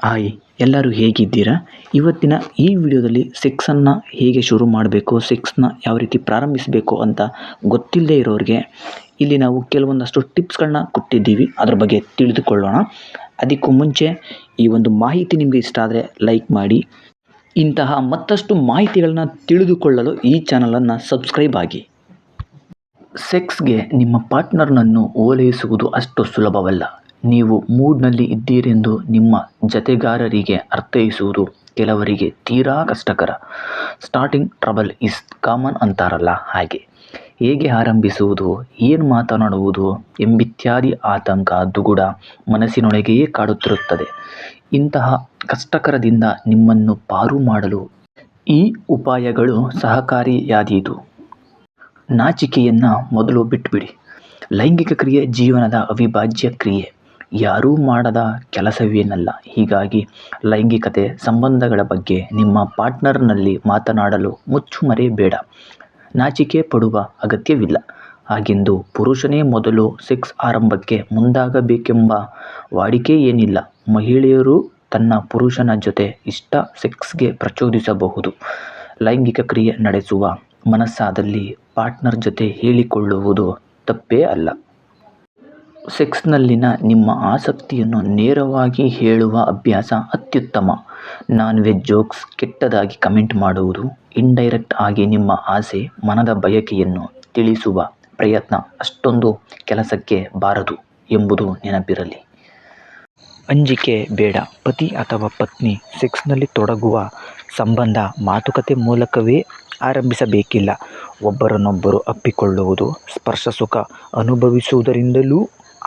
Hi, ಎಲ್ಲರೂ ಹೇಗಿದ್ದೀರಾ? ಇವತ್ತಿನ ಈ ವಿಡಿಯೋದಲ್ಲಿ ಸೆಕ್ಸನ್ನು ಹೇಗೆ ಶುರು ಮಾಡಬೇಕು, ಸೆಕ್ಸ್ನ ಯಾವ ರೀತಿ ಪ್ರಾರಂಭಿಸಬೇಕು ಅಂತ ಗೊತ್ತಿಲ್ಲದೆ ಇರೋರಿಗೆ ಇಲ್ಲಿ ನಾವು ಕೆಲವೊಂದಷ್ಟು ಟಿಪ್ಸ್ಗಳನ್ನ ಕೊಟ್ಟಿದ್ದೀವಿ. ಅದ್ರ ಬಗ್ಗೆ ತಿಳಿದುಕೊಳ್ಳೋಣ. ಅದಕ್ಕೂ ಮುಂಚೆ ಈ ಒಂದು ಮಾಹಿತಿ ನಿಮಗೆ ಇಷ್ಟ ಆದರೆ ಲೈಕ್ ಮಾಡಿ. ಇಂತಹ ಮತ್ತಷ್ಟು ಮಾಹಿತಿಗಳನ್ನ ತಿಳಿದುಕೊಳ್ಳಲು ಈ ಚಾನಲನ್ನು ಸಬ್ಸ್ಕ್ರೈಬ್ ಆಗಿ. ಸೆಕ್ಸ್ಗೆ ನಿಮ್ಮ ಪಾರ್ಟ್ನರ್ನನ್ನು ಓಲೈಸುವುದು ಅಷ್ಟು ಸುಲಭವಲ್ಲ. ನೀವು ಮೂಡ್ನಲ್ಲಿ ಇದ್ದೀರೆಂದು ನಿಮ್ಮ ಜತೆಗಾರರಿಗೆ ಅರ್ಥೈಸುವುದು ಕೆಲವರಿಗೆ ತೀರಾ ಕಷ್ಟಕರ. ಸ್ಟಾರ್ಟಿಂಗ್ ಟ್ರಬಲ್ ಈಸ್ ಕಾಮನ್ ಅಂತಾರಲ್ಲ ಹಾಗೆ. ಹೇಗೆ ಆರಂಭಿಸುವುದು, ಏನು ಮಾತನಾಡುವುದು ಎಂಬಿತ್ಯಾದಿ ಆತಂಕ, ದುಗುಡ ಮನಸ್ಸಿನೊಳಗೆಯೇ ಕಾಡುತ್ತಿರುತ್ತದೆ. ಇಂತಹ ಕಷ್ಟಕರದಿಂದ ನಿಮ್ಮನ್ನು ಪಾರು ಮಾಡಲು ಈ ಉಪಾಯಗಳು ಸಹಕಾರಿಯಾದೀತು. ನಾಚಿಕೆಯನ್ನು ಮೊದಲು ಬಿಟ್ಬಿಡಿ. ಲೈಂಗಿಕ ಕ್ರಿಯೆ ಜೀವನದ ಅವಿಭಾಜ್ಯ ಕ್ರಿಯೆ, ಯಾರೂ ಮಾಡದ ಕೆಲಸವೇನಲ್ಲ. ಹೀಗಾಗಿ ಲೈಂಗಿಕತೆ ಸಂಬಂಧಗಳ ಬಗ್ಗೆ ನಿಮ್ಮ ಪಾರ್ಟ್ನರ್ನಲ್ಲಿ ಮಾತನಾಡಲು ಮುಚ್ಚುಮರೆ ಬೇಡ. ನಾಚಿಕೆ ಪಡುವ ಅಗತ್ಯವಿಲ್ಲ. ಹಾಗೆಂದು ಪುರುಷನೇ ಮೊದಲು ಸೆಕ್ಸ್ ಆರಂಭಕ್ಕೆ ಮುಂದಾಗಬೇಕೆಂಬ ವಾಡಿಕೆ ಏನಿಲ್ಲ. ಮಹಿಳೆಯರು ತನ್ನ ಪುರುಷನ ಜೊತೆ ಇಷ್ಟ ಸೆಕ್ಸ್ಗೆ ಪ್ರಚೋದಿಸಬಹುದು. ಲೈಂಗಿಕ ಕ್ರಿಯೆ ನಡೆಸುವ ಮನಸ್ಸಾದಲ್ಲಿ ಪಾರ್ಟ್ನರ್ ಜೊತೆ ಹೇಳಿಕೊಳ್ಳುವುದು ತಪ್ಪೇ ಅಲ್ಲ. ಸೆಕ್ಸ್ನಲ್ಲಿನ ನಿಮ್ಮ ಆಸಕ್ತಿಯನ್ನು ನೇರವಾಗಿ ಹೇಳುವ ಅಭ್ಯಾಸ ಅತ್ಯುತ್ತಮ. ನಾನ್ ವೆಜ್ ಜೋಕ್ಸ್, ಕೆಟ್ಟದಾಗಿ ಕಮೆಂಟ್ ಮಾಡುವುದು, ಇಂಡೈರೆಕ್ಟ್ ಆಗಿ ನಿಮ್ಮ ಆಸೆ, ಮನದ ಬಯಕೆಯನ್ನು ತಿಳಿಸುವ ಪ್ರಯತ್ನ ಅಷ್ಟೊಂದು ಕೆಲಸಕ್ಕೆ ಬಾರದು ಎಂಬುದು ನೆನಪಿರಲಿ. ಅಂಜಿಕೆ ಬೇಡ. ಪತಿ ಅಥವಾ ಪತ್ನಿ ಸೆಕ್ಸ್ನಲ್ಲಿ ತೊಡಗುವ ಸಂಬಂಧ ಮಾತುಕತೆ ಮೂಲಕವೇ ಆರಂಭಿಸಬೇಕಿಲ್ಲ. ಒಬ್ಬರನ್ನೊಬ್ಬರು ಅಪ್ಪಿಕೊಳ್ಳುವುದು, ಸ್ಪರ್ಶ ಸುಖ ಅನುಭವಿಸುವುದರಿಂದಲೂ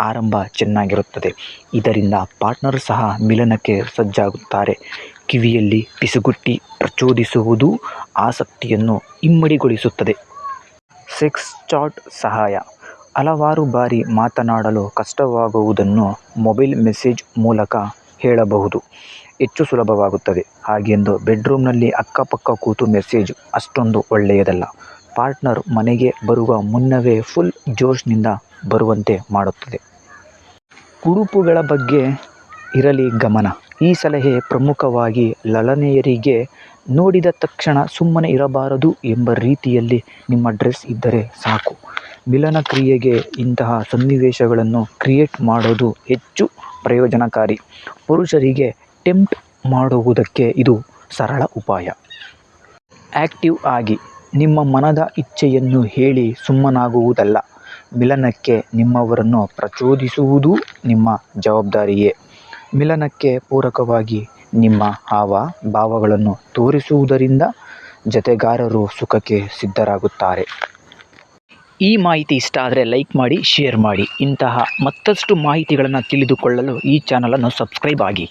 ಆರಂಭ ಚೆನ್ನಾಗಿರುತ್ತದೆ. ಇದರಿಂದ ಪಾರ್ಟ್ನರ್ ಸಹ ಮಿಲನಕ್ಕೆ ಸಜ್ಜಾಗುತ್ತಾರೆ. ಕಿವಿಯಲ್ಲಿ ಪಿಸುಗುಟ್ಟಿ ಪ್ರಚೋದಿಸುವುದು ಆಸಕ್ತಿಯನ್ನು ಇಮ್ಮಡಿಗೊಳಿಸುತ್ತದೆ. ಸೆಕ್ಸ್ ಚಾಟ್ ಸಹಾಯ. ಹಲವಾರು ಬಾರಿ ಮಾತನಾಡಲು ಕಷ್ಟವಾಗುವುದನ್ನು ಮೊಬೈಲ್ ಮೆಸೇಜ್ ಮೂಲಕ ಹೇಳಬಹುದು. ಹೆಚ್ಚು ಸುಲಭವಾಗುತ್ತದೆ. ಹಾಗೆಂದು ಬೆಡ್ರೂಮ್ನಲ್ಲಿ ಅಕ್ಕಪಕ್ಕ ಕೂತು ಮೆಸೇಜ್ ಅಷ್ಟೊಂದು ಒಳ್ಳೆಯದಲ್ಲ. ಪಾರ್ಟ್ನರ್ ಮನೆಗೆ ಬರುವ ಮುನ್ನವೇ ಫುಲ್ ಜೋಶ್ನಿಂದ ಬರುವಂತೆ ಮಾಡುತ್ತದೆ. ಉಡುಪುಗಳ ಬಗ್ಗೆ ಇರಲಿ ಗಮನ. ಈ ಸಲಹೆ ಪ್ರಮುಖವಾಗಿ ಲಲನೆಯರಿಗೆ. ನೋಡಿದ ತಕ್ಷಣ ಸುಮ್ಮನೆ ಇರಬಾರದು ಎಂಬ ರೀತಿಯಲ್ಲಿ ನಿಮ್ಮ ಡ್ರೆಸ್ ಇದ್ದರೆ ಸಾಕು. ಮಿಲನ ಕ್ರಿಯೆಗೆ ಇಂತಹ ಸನ್ನಿವೇಶಗಳನ್ನು ಕ್ರಿಯೇಟ್ ಮಾಡೋದು ಹೆಚ್ಚು ಪ್ರಯೋಜನಕಾರಿ. ಪುರುಷರಿಗೆ ಟೆಂಪ್ಟ್ ಮಾಡುವುದಕ್ಕೆ ಇದು ಸರಳ ಉಪಾಯ. ಆಕ್ಟಿವ್ ಆಗಿ ನಿಮ್ಮ ಮನದ ಇಚ್ಛೆಯನ್ನು ಹೇಳಿ ಸುಮ್ಮನಾಗುವುದಲ್ಲ. ಮಿಲನಕ್ಕೆ ನಿಮ್ಮವರನ್ನು ಪ್ರಚೋದಿಸುವುದೂ ನಿಮ್ಮ ಜವಾಬ್ದಾರಿಯೇ. ಮಿಲನಕ್ಕೆ ಪೂರಕವಾಗಿ ನಿಮ್ಮ ಹಾವ ಭಾವಗಳನ್ನು ತೋರಿಸುವುದರಿಂದ ಜತೆಗಾರರು ಸುಖಕ್ಕೆ ಸಿದ್ಧರಾಗುತ್ತಾರೆ. ಈ ಮಾಹಿತಿ ಇಷ್ಟ ಆದರೆ ಲೈಕ್ ಮಾಡಿ, ಶೇರ್ ಮಾಡಿ. ಇಂತಹ ಮತ್ತಷ್ಟು ಮಾಹಿತಿಗಳನ್ನು ತಿಳಿದುಕೊಳ್ಳಲು ಈ ಚಾನಲನ್ನು ಸಬ್ಸ್ಕ್ರೈಬ್ ಆಗಿ.